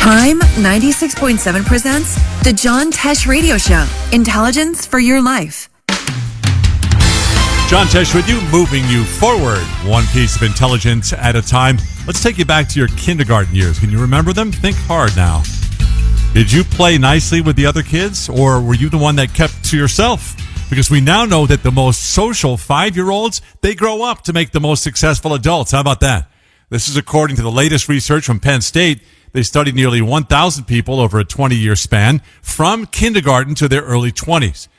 Chime 96.7 presents the John Tesh Radio Show. Intelligence for your life. John Tesh with you, moving you forward one piece of intelligence at a time. Let's take you back to your kindergarten years. Can you remember them? Think hard now. Did you play nicely with the other kids, or were you the one that kept to yourself? Because we now know that the most social 5-year-olds, they grow up to make the most successful adults. How about that? This is according to the latest research from Penn State. They studied nearly 1,000 people over a 20-year span from kindergarten to their early 20s.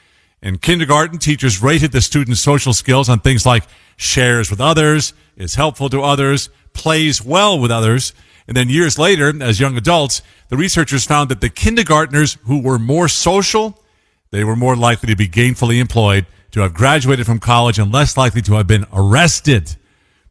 In kindergarten, teachers rated the students' social skills on things like shares with others, is helpful to others, plays well with others. And then years later, as young adults, the researchers found that the kindergartners who were more social, they were more likely to be gainfully employed, to have graduated from college, and less likely to have been arrested.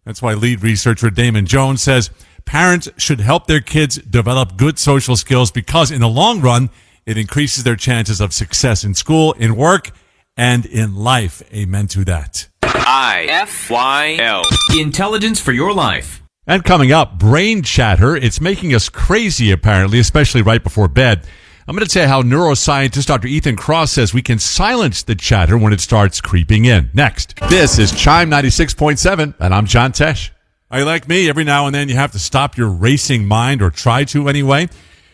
That's why lead researcher Damon Jones says parents should help their kids develop good social skills because in the long run, it increases their chances of success in school, in work, and in life. Amen to that. IFYL. Intelligence for your life. And coming up, brain chatter. It's making us crazy, apparently, especially right before bed. I'm going to tell you how neuroscientist Dr. Ethan Cross says we can silence the chatter when it starts creeping in. Next. This is Chime 96.7, and I'm John Tesh. Are you like me? Every now and then you have to stop your racing mind, or try to anyway.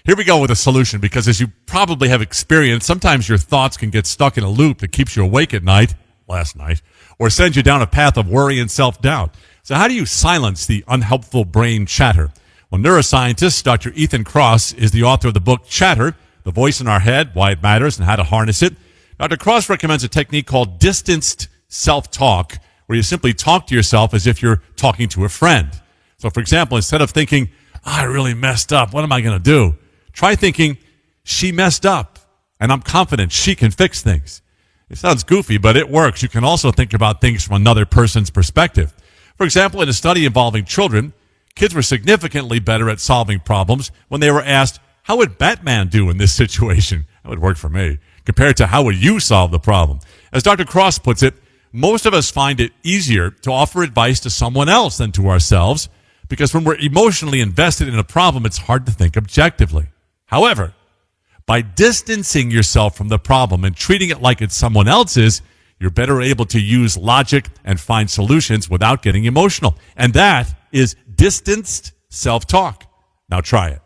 Here we go with a solution, because as you probably have experienced, sometimes your thoughts can get stuck in a loop that keeps you awake at night, last night, or sends you down a path of worry and self-doubt. So how do you silence the unhelpful brain chatter? Well, neuroscientist Dr. Ethan Cross is the author of the book Chatter, The Voice in Our Head, Why It Matters and How to Harness It. Dr. Cross recommends a technique called distanced self-talk, where you simply talk to yourself as if you're talking to a friend. So, for example, instead of thinking, I really messed up, what am I going to do? Try thinking, she messed up, and I'm confident she can fix things. It sounds goofy, but it works. You can also think about things from another person's perspective. For example, in a study involving children, kids were significantly better at solving problems when they were asked, how would Batman do in this situation? That would work for me. Compared to how would you solve the problem? As Dr. Cross puts it, most of us find it easier to offer advice to someone else than to ourselves, because when we're emotionally invested in a problem, it's hard to think objectively. However, by distancing yourself from the problem and treating it like it's someone else's, you're better able to use logic and find solutions without getting emotional. And that is distanced self-talk. Now try it.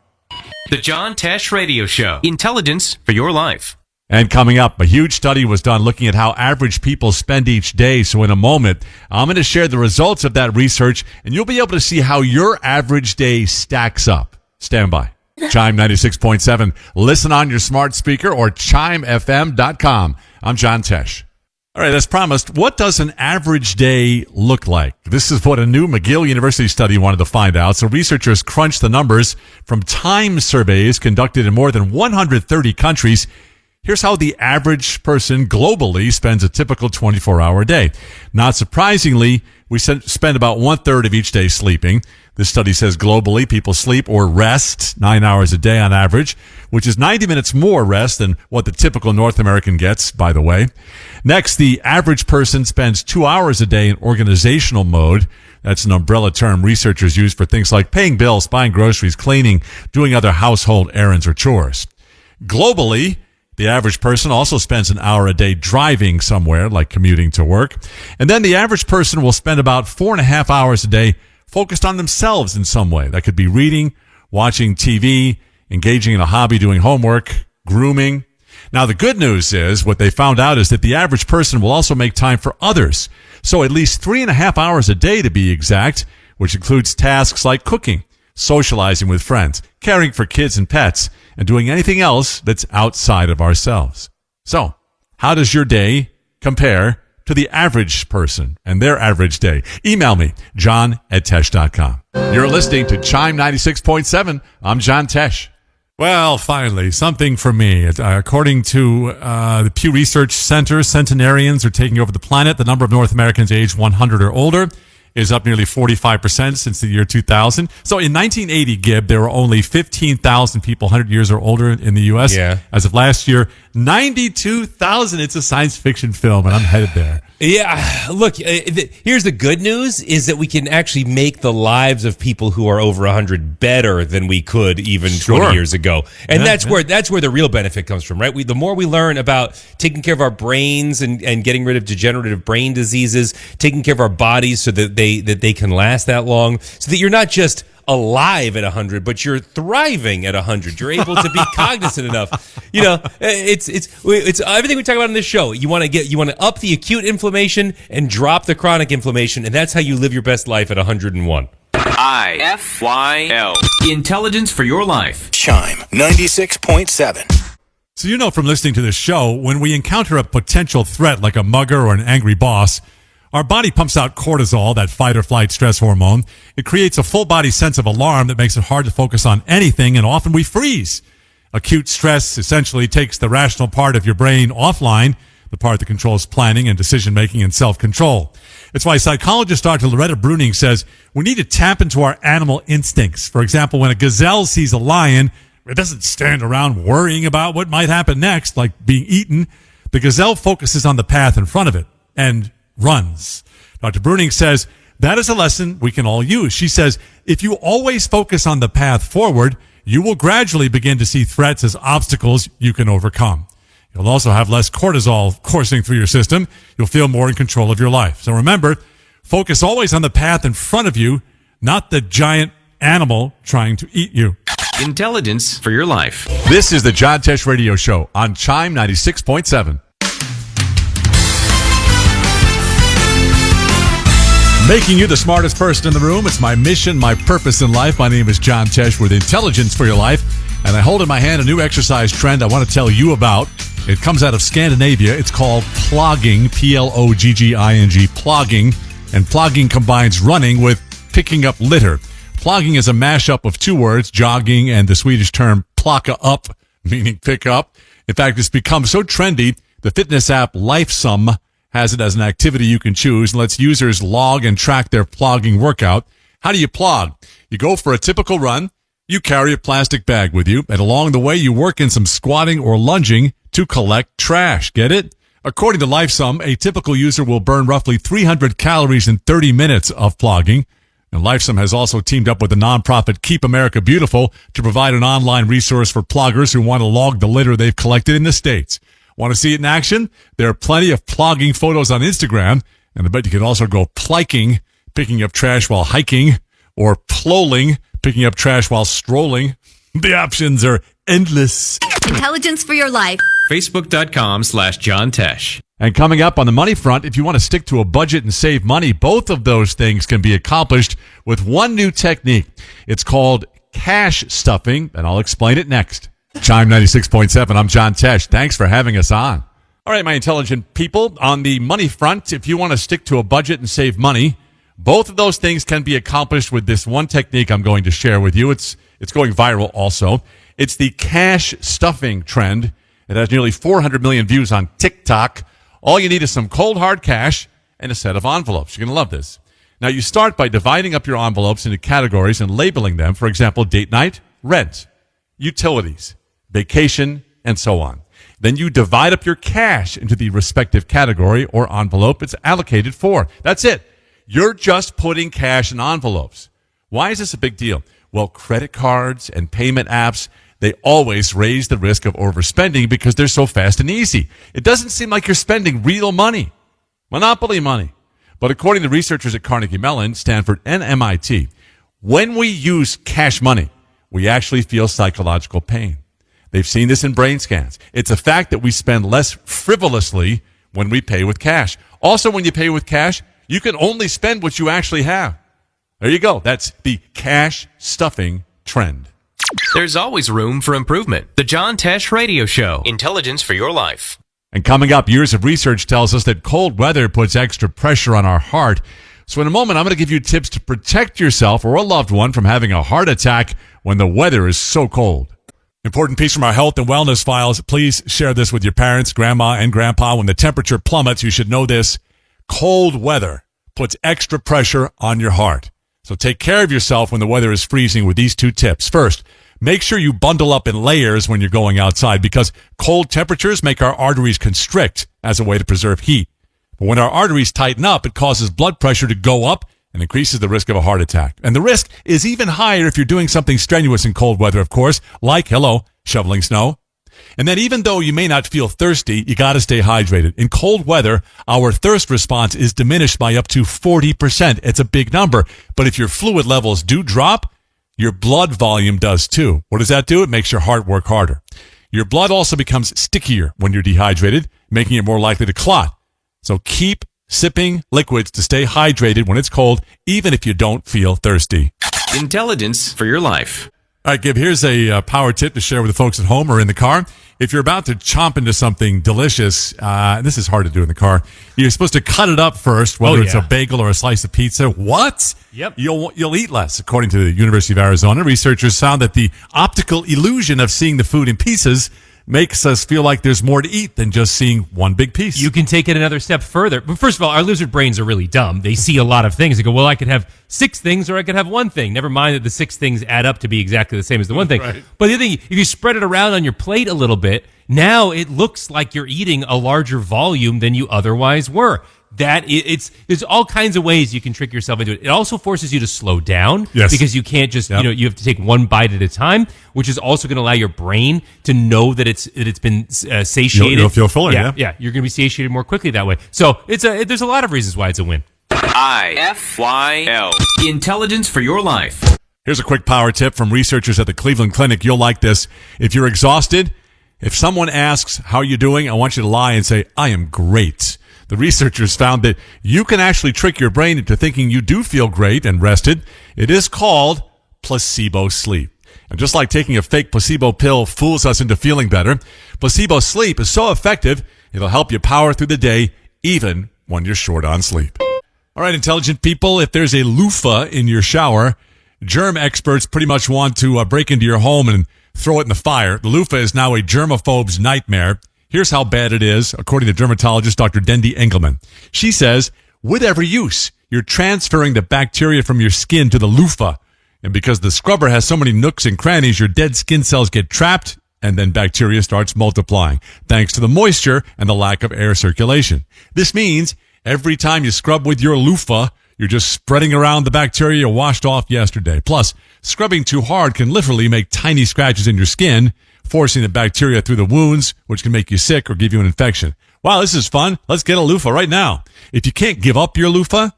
The John Tesh Radio Show. Intelligence for your life. And coming up, a huge study was done looking at how average people spend each day. So in a moment, I'm going to share the results of that research, and you'll be able to see how your average day stacks up. Stand by. Chime 96.7. Listen on your smart speaker or chimefm.com. I'm John Tesh. All right, as promised, what does an average day look like? This is what a new McGill University study wanted to find out. So researchers crunched the numbers from time surveys conducted in more than 130 countries. Here's how the average person globally spends a typical 24-hour day. Not surprisingly, we spend about 1/3 of each day sleeping. This study says globally people sleep or rest 9 hours a day on average, which is 90 minutes more rest than what the typical North American gets, by the way. Next, the average person spends 2 hours a day in organizational mode. That's an umbrella term researchers use for things like paying bills, buying groceries, cleaning, doing other household errands or chores. Globally, the average person also spends an hour a day driving somewhere, like commuting to work. And then the average person will spend about 4.5 hours a day focused on themselves in some way. That could be reading, watching TV, engaging in a hobby, doing homework, grooming. Now, the good news is, what they found out is that the average person will also make time for others. So at least 3.5 hours a day to be exact, which includes tasks like cooking, socializing with friends, caring for kids and pets, and doing anything else that's outside of ourselves. So, how does your day compare to the average person and their average day? Email me, john@tesh.com. You're listening to Chime 96.7. I'm John Tesh. Well, finally, something for me. According to the Pew Research Center, centenarians are taking over the planet. The number of North Americans aged 100 or older is up nearly 45% since the year 2000. So in 1980, Gib, there were only 15,000 people 100 years or older in the U.S. Yeah. As of last year, 92,000. It's a science fiction film, and I'm headed there. Yeah, look, here's the good news is that we can actually make the lives of people who are over 100 better than we could even 20 years ago. And that's where the real benefit comes from, right? The more we learn about taking care of our brains and getting rid of degenerative brain diseases, taking care of our bodies so that they can last that long, so that you're not just alive at 100, but you're thriving at 100. You're able to be cognizant enough. You know, it's everything we talk about in this show. You want to up the acute inflammation and drop the chronic inflammation, and that's how you live your best life at 101. IFYL. Intelligence for your life. Chime 96.7. So you know from listening to this show, when we encounter a potential threat like a mugger or an angry boss, our body pumps out cortisol, that fight or flight stress hormone. It creates a full body sense of alarm that makes it hard to focus on anything, and often we freeze. Acute stress essentially takes the rational part of your brain offline, the part that controls planning and decision-making and self-control. It's why psychologist Dr. Loretta Bruning says we need to tap into our animal instincts. For example, when a gazelle sees a lion, it doesn't stand around worrying about what might happen next, like being eaten. The gazelle focuses on the path in front of it and runs. Dr. Bruning says that is a lesson we can all use. She says if you always focus on the path forward, you will gradually begin to see threats as obstacles you can overcome. You'll also have less cortisol coursing through your system. You'll feel more in control of your life. So remember, focus always on the path in front of you, not the giant animal trying to eat you. Intelligence for your life. This is the John Tesh Radio Show on Chime 96.7. Making you the smartest person in the room. It's my mission, my purpose in life. My name is John Tesh with Intelligence for Your Life. And I hold in my hand a new exercise trend I want to tell you about. It comes out of Scandinavia. It's called plogging, P-L-O-G-G-I-N-G, plogging. And plogging combines running with picking up litter. Plogging is a mashup of two words, jogging and the Swedish term plocka up, meaning pick up. In fact, it's become so trendy, the fitness app Lifesum has it as an activity you can choose and lets users log and track their plogging workout. How do you plog? You go for a typical run, you carry a plastic bag with you, and along the way you work in some squatting or lunging to collect trash. Get it? According to Lifesum, a typical user will burn roughly 300 calories in 30 minutes of plogging. And Lifesum has also teamed up with the nonprofit Keep America Beautiful to provide an online resource for ploggers who want to log the litter they've collected in the States. Want to see it in action? There are plenty of plogging photos on Instagram, and I bet you can also go pliking, picking up trash while hiking, or ploling, picking up trash while strolling. The options are endless. Intelligence for your life. Facebook.com/John Tesh. And coming up on the money front, if you want to stick to a budget and save money, both of those things can be accomplished with one new technique. It's called cash stuffing, and I'll explain it next. Chime 96.7, I'm John Tesh. Thanks for having us on. All right, my intelligent people, on the money front, if you want to stick to a budget and save money, both of those things can be accomplished with this one technique I'm going to share with you. It's going viral also. It's the cash stuffing trend. It has nearly 400 million views on TikTok. All you need is some cold hard cash and a set of envelopes. You're going to love this. Now, you start by dividing up your envelopes into categories and labeling them. For example, date night, rent, utilities, vacation, and so on. Then you divide up your cash into the respective category or envelope it's allocated for. That's it. You're just putting cash in envelopes. Why is this a big deal? Well, credit cards and payment apps, they always raise the risk of overspending because they're so fast and easy. It doesn't seem like you're spending real money, monopoly money. But according to researchers at Carnegie Mellon, Stanford, and MIT, when we use cash money, we actually feel psychological pain. They've seen this in brain scans. It's a fact that we spend less frivolously when we pay with cash. Also, when you pay with cash, you can only spend what you actually have. There you go. That's the cash stuffing trend. There's always room for improvement. The John Tesh Radio Show. Intelligence for your life. And coming up, years of research tells us that cold weather puts extra pressure on our heart. So in a moment, I'm going to give you tips to protect yourself or a loved one from having a heart attack when the weather is so cold. Important piece from our health and wellness files. Please share this with your parents, grandma, and grandpa. When the temperature plummets, you should know this. Cold weather puts extra pressure on your heart. So take care of yourself when the weather is freezing with these two tips. First, make sure you bundle up in layers when you're going outside because cold temperatures make our arteries constrict as a way to preserve heat. But when our arteries tighten up, it causes blood pressure to go up and increases the risk of a heart attack. And the risk is even higher if you're doing something strenuous in cold weather, of course, like, shoveling snow. And then even though you may not feel thirsty, you got to stay hydrated. In cold weather, our thirst response is diminished by up to 40%. It's a big number. But if your fluid levels do drop, your blood volume does too. What does that do? It makes your heart work harder. Your blood also becomes stickier when you're dehydrated, making it more likely to clot. So keep sipping liquids to stay hydrated when it's cold, even if you don't feel thirsty. Intelligence for your life. All right, Gib, here's a power tip to share with the folks at home or in the car. If you're about to chomp into something delicious, this is hard to do in the car. You're supposed to cut it up first, whether it's a bagel or a slice of pizza. What? Yep. You'll eat less, according to the University of Arizona. Researchers found that the optical illusion of seeing the food in pieces makes us feel like there's more to eat than just seeing one big piece. You can take it another step further. But first of all, our lizard brains are really dumb. They see a lot of things. They go, well, I could have 6 things or I could have one thing. Never mind that the 6 things add up to be exactly the same as the one thing. Right. But the other thing, if you spread it around on your plate a little bit, now it looks like you're eating a larger volume than you otherwise were. There's all kinds of ways you can trick yourself into it. It also forces you to slow down because you can't just, you have to take one bite at a time, which is also going to allow your brain to know that it's been satiated. You'll feel fuller, yeah. Yeah, you're going to be satiated more quickly that way. So there's a lot of reasons why it's a win. IFYL. Intelligence for your life. Here's a quick power tip from researchers at the Cleveland Clinic. You'll like this. If you're exhausted, if someone asks, how are you doing? I want you to lie and say, I am great. The researchers found that you can actually trick your brain into thinking you do feel great and rested. It is called placebo sleep. And just like taking a fake placebo pill fools us into feeling better, placebo sleep is so effective, it'll help you power through the day even when you're short on sleep. All right, intelligent people, if there's a loofah in your shower, germ experts pretty much want to break into your home and throw it in the fire. The loofah is now a germaphobe's nightmare. Here's how bad it is, according to dermatologist Dr. Dendi Engelman. She says, with every use, you're transferring the bacteria from your skin to the loofah. And because the scrubber has so many nooks and crannies, your dead skin cells get trapped, and then bacteria starts multiplying, thanks to the moisture and the lack of air circulation. This means every time you scrub with your loofah, you're just spreading around the bacteria you washed off yesterday. Plus, scrubbing too hard can literally make tiny scratches in your skin, forcing the bacteria through the wounds, which can make you sick or give you an infection. Wow, this is fun. Let's get a loofah right now. If you can't give up your loofah,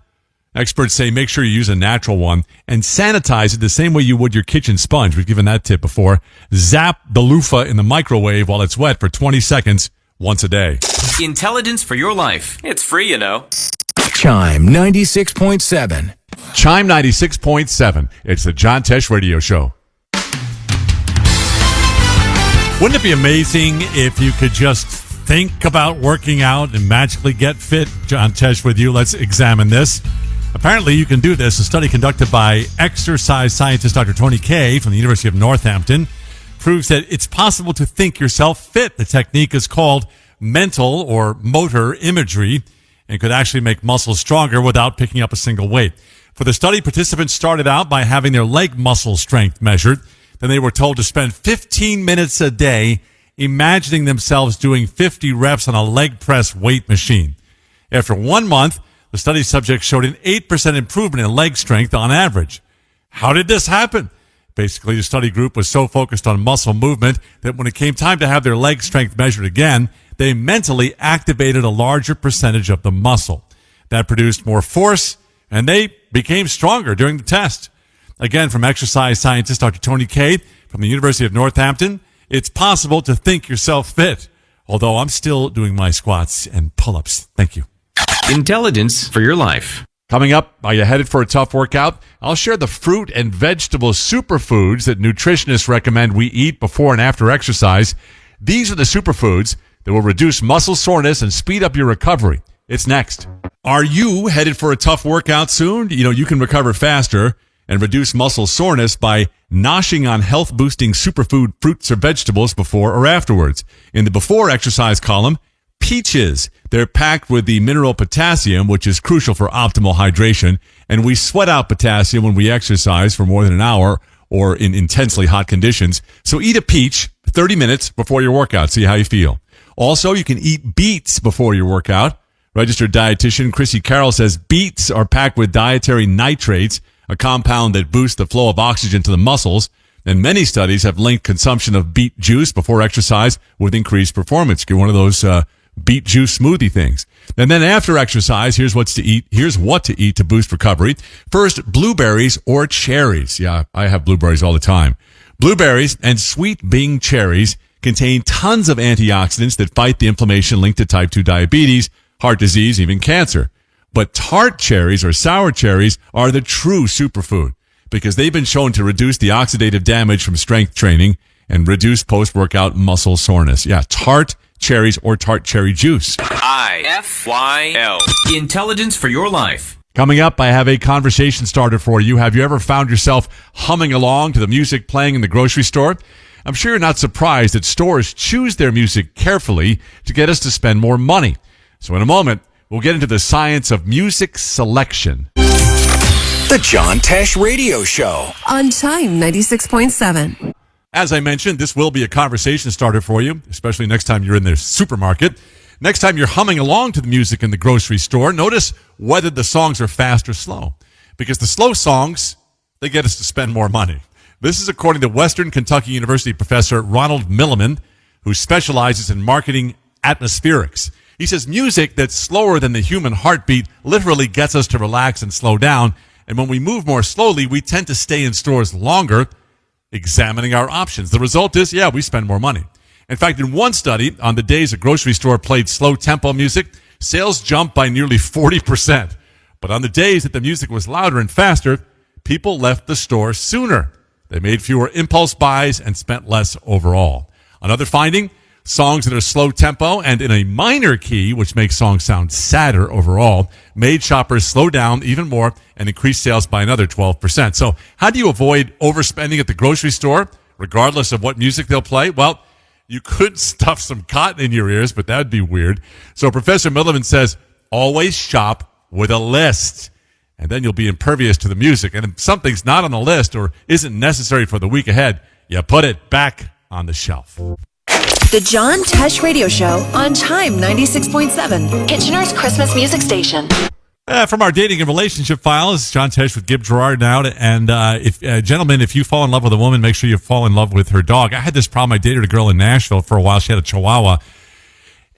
experts say make sure you use a natural one and sanitize it the same way you would your kitchen sponge. We've given that tip before. Zap the loofah in the microwave while it's wet for 20 seconds once a day. Intelligence for your life. It's free, you know. Chime 96.7. Chime 96.7. It's the John Tesh Radio Show. Wouldn't it be amazing if you could just think about working out and magically get fit? John Tesh with you. Let's examine this. Apparently, you can do this. A study conducted by exercise scientist Dr. Tony Kaye from the University of Northampton proves that it's possible to think yourself fit. The technique is called mental or motor imagery and could actually make muscles stronger without picking up a single weight. For the study, participants started out by having their leg muscle strength measured. Then they were told to spend 15 minutes a day imagining themselves doing 50 reps on a leg press weight machine. After 1 month, the study subjects showed an 8% improvement in leg strength on average. How did this happen? Basically, the study group was so focused on muscle movement that when it came time to have their leg strength measured again, they mentally activated a larger percentage of the muscle. That produced more force, and they became stronger during the test. Again, from exercise scientist Dr. Tony Kaye from the University of Northampton, it's possible to think yourself fit, although I'm still doing my squats and pull-ups. Thank you. Intelligence for your life. Coming up, are you headed for a tough workout? I'll share the fruit and vegetable superfoods that nutritionists recommend we eat before and after exercise. These are the superfoods that will reduce muscle soreness and speed up your recovery. It's next. Are you headed for a tough workout soon? You can recover faster and reduce muscle soreness by noshing on health-boosting superfood fruits or vegetables before or afterwards. In the before exercise column, peaches. They're packed with the mineral potassium, which is crucial for optimal hydration, and we sweat out potassium when we exercise for more than an hour or in intensely hot conditions. So eat a peach 30 minutes before your workout. See how you feel. Also, you can eat beets before your workout. Registered dietitian Chrissy Carroll says beets are packed with dietary nitrates, a compound that boosts the flow of oxygen to the muscles. And many studies have linked consumption of beet juice before exercise with increased performance. Get one of those beet juice smoothie things. And then after exercise, here's what to eat. Here's what to eat to boost recovery. First, blueberries or cherries. Yeah, I have blueberries all the time. Blueberries and sweet Bing cherries contain tons of antioxidants that fight the inflammation linked to type 2 diabetes, heart disease, even cancer. But tart cherries or sour cherries are the true superfood because they've been shown to reduce the oxidative damage from strength training and reduce post-workout muscle soreness. Yeah, tart cherries or tart cherry juice. IFYL. Intelligence for your life. Coming up, I have a conversation starter for you. Have you ever found yourself humming along to the music playing in the grocery store? I'm sure you're not surprised that stores choose their music carefully to get us to spend more money. So in a moment, we'll get into the science of music selection. The John Tesh Radio Show. On Chime 96.7. As I mentioned, this will be a conversation starter for you, especially next time you're in the supermarket. Next time you're humming along to the music in the grocery store, notice whether the songs are fast or slow. Because the slow songs, they get us to spend more money. This is according to Western Kentucky University professor Ronald Milliman, who specializes in marketing atmospherics. He says music that's slower than the human heartbeat literally gets us to relax and slow down. And when we move more slowly, we tend to stay in stores longer, examining our options. The result is, we spend more money. In fact, in one study, on the days a grocery store played slow tempo music, sales jumped by nearly 40%. But on the days that the music was louder and faster, people left the store sooner. They made fewer impulse buys and spent less overall. Another finding, songs that are slow tempo and in a minor key, which makes songs sound sadder overall, made shoppers slow down even more and increase sales by another 12%. So how do you avoid overspending at the grocery store, regardless of what music they'll play? Well, you could stuff some cotton in your ears, but that would be weird. So Professor Milliman says, always shop with a list. And then you'll be impervious to the music. And if something's not on the list or isn't necessary for the week ahead, you put it back on the shelf. The John Tesh Radio Show on Chime 96.7, Kitchener's Christmas music station. From our dating and relationship files, John Tesh with Gib Gerard now. And gentlemen, if you fall in love with a woman, make sure you fall in love with her dog. I had this problem. I dated a girl in Nashville for a while. She had a Chihuahua.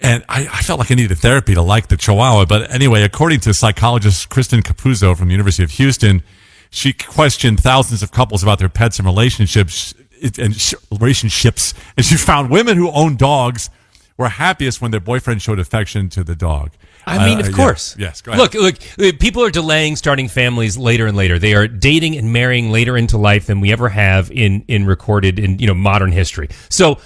And I felt like I needed therapy to like the Chihuahua. But anyway, according to psychologist Kristen Capuzzo from the University of Houston, she questioned thousands of couples about their pets and relationships. And she found women who own dogs were happiest when their boyfriend showed affection to the dog. I mean, of course. Yeah. Yes, go ahead. Look, people are delaying starting families later and later. They are dating and marrying later into life than we ever have in recorded in modern history. So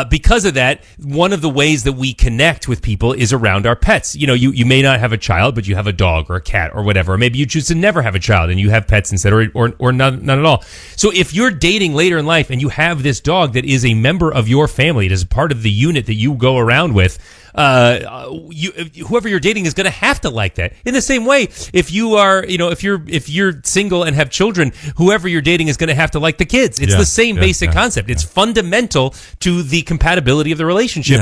because of that, one of the ways that we connect with people is around our pets. You may not have a child, but you have a dog or a cat or whatever. Or maybe you choose to never have a child and you have pets instead, or none at all. So if you're dating later in life and you have this dog that is a member of your family, it is part of the unit that you go around with, whoever you're dating is going to have to like that. In the same way, if you're single and have children, whoever you're dating is going to have to like the kids. It's the same basic concept. It's fundamental to the compatibility of the relationship.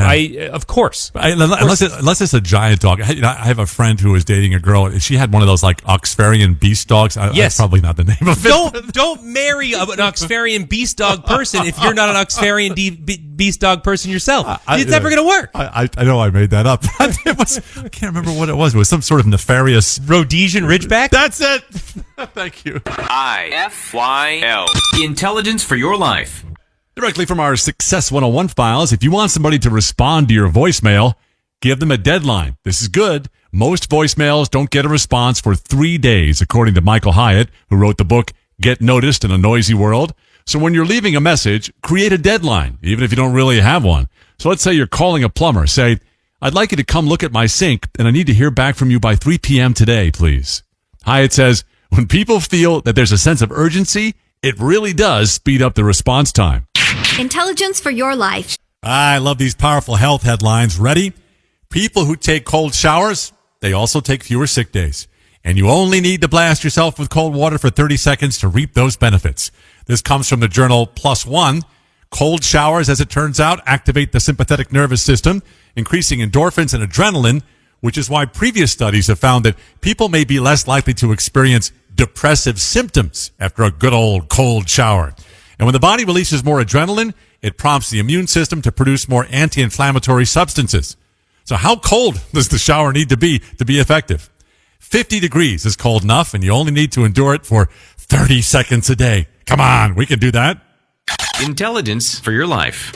Of course. Unless it's a giant dog. I have a friend who was dating a girl, and she had one of those like Oxfarian beast dogs. Yes. That's probably not the name of it. Don't marry an Oxfarian beast dog person if you're not an Oxfarian beast dog person yourself. It's never going to work. I know I made that up. I can't remember what it was. It was some sort of nefarious Rhodesian Ridgeback? That's it. Thank you. IFYL. Intelligence for your life. Directly from our Success 101 files, if you want somebody to respond to your voicemail, give them a deadline. This is good. Most voicemails don't get a response for 3 days, according to Michael Hyatt, who wrote the book Get Noticed in a Noisy World. So when you're leaving a message, create a deadline, even if you don't really have one. So let's say you're calling a plumber. Say, I'd like you to come look at my sink, and I need to hear back from you by 3 p.m. today, please. Hyatt says, when people feel that there's a sense of urgency, it really does speed up the response time. Intelligence for your life. I love these powerful health headlines. Ready? People who take cold showers, they also take fewer sick days. And you only need to blast yourself with cold water for 30 seconds to reap those benefits. This comes from the journal PLOS ONE. Cold showers, as it turns out, activate the sympathetic nervous system, increasing endorphins and adrenaline, which is why previous studies have found that people may be less likely to experience depressive symptoms after a good old cold shower. And when the body releases more adrenaline, it prompts the immune system to produce more anti-inflammatory substances. So how cold does the shower need to be effective? 50 degrees is cold enough, and you only need to endure it for 30 seconds a day. Come on, we can do that. Intelligence for your life.